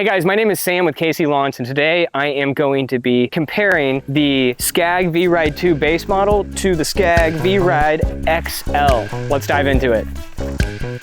Hey guys, my name is Sam with KC Launch, and today I am going to be comparing the Scag V-ride 2 base model to the Scag V-ride XL. Let's dive into it.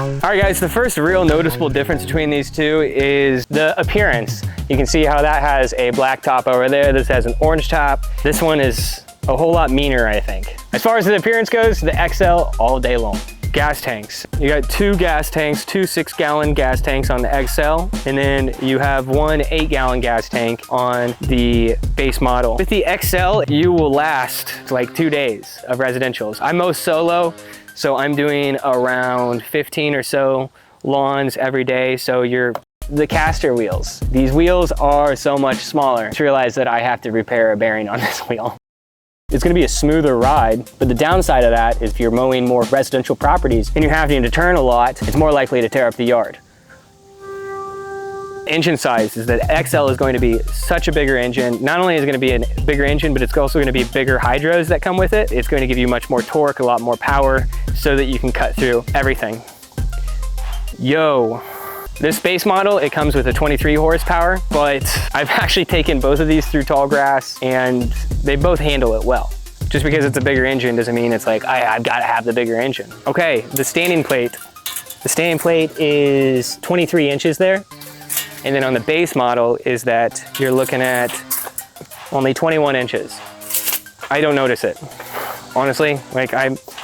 All right guys, the first real noticeable difference between these two is the appearance. You can see how that has a black top over there. This has an orange top. This one is a whole lot meaner, I think. As far as the appearance goes, the XL all day long. Gas tanks. You got two gas tanks, two 6-gallon gas tanks on the XL, and then you have one 8-gallon gas tank on the base model. With the XL, you will last like 2 days of residentials. I mow solo, so I'm doing around 15 or so lawns every day. So the caster wheels. These wheels are so much smaller. I just realized that I have to repair a bearing on this wheel. It's going to be a smoother ride, but the downside of that is if you're mowing more residential properties and you're having to turn a lot, it's more likely to tear up the yard. Engine size is that XL is going to be such a bigger engine. Not only is it going to be a bigger engine, but it's also going to be bigger hydros that come with it. It's going to give you much more torque, a lot more power, so that you can cut through everything. Yo. This base model, it comes with a 23 horsepower, but I've actually taken both of these through tall grass and they both handle it well. Just because it's a bigger engine doesn't mean it's like, I've got to have the bigger engine. Okay, the standing plate. The standing plate is 23 inches there. And then on the base model is that you're looking at only 21 inches. I don't notice it. Honestly, like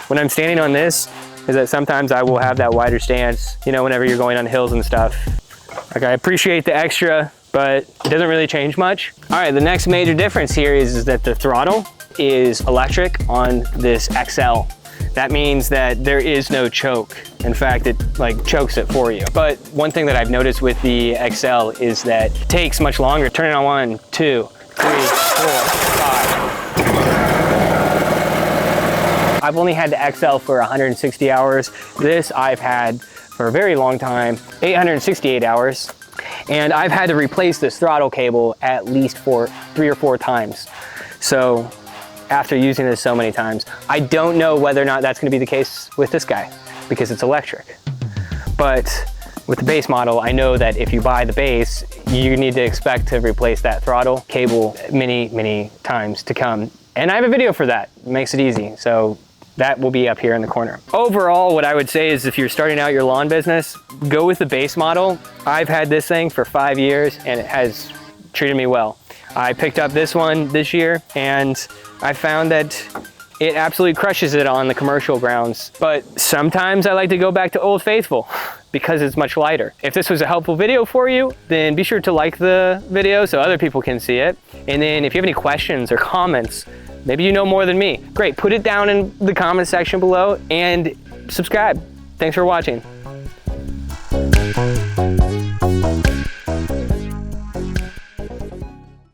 when I'm standing on this, is that sometimes I will have that wider stance, you know, whenever you're going on hills and stuff. Like, I appreciate the extra, but it doesn't really change much. All right, the next major difference here is that the throttle is electric on this XL. That means that there is no choke. In fact, it like chokes it for you. But one thing that I've noticed with the XL is that it takes much longer. Turn it on 1, 2, 3, 4, 5. I've only had the XL for 160 hours. This I've had for a very long time, 868 hours. And I've had to replace this throttle cable at least 3 or 4 times. So after using this so many times, I don't know whether or not that's gonna be the case with this guy because it's electric. But with the base model, I know that if you buy the base, you need to expect to replace that throttle cable many, many times to come. And I have a video for that. It makes it easy. So that will be up here in the corner. Overall, what I would say is if you're starting out your lawn business, go with the base model. I've had this thing for 5 years and it has treated me well. I picked up this one this year and I found that it absolutely crushes it on the commercial grounds. But sometimes I like to go back to Old Faithful because it's much lighter. If this was a helpful video for you, then be sure to like the video so other people can see it. And then if you have any questions or comments, maybe you know more than me, great, put it down in the comment section below and subscribe. Thanks for watching.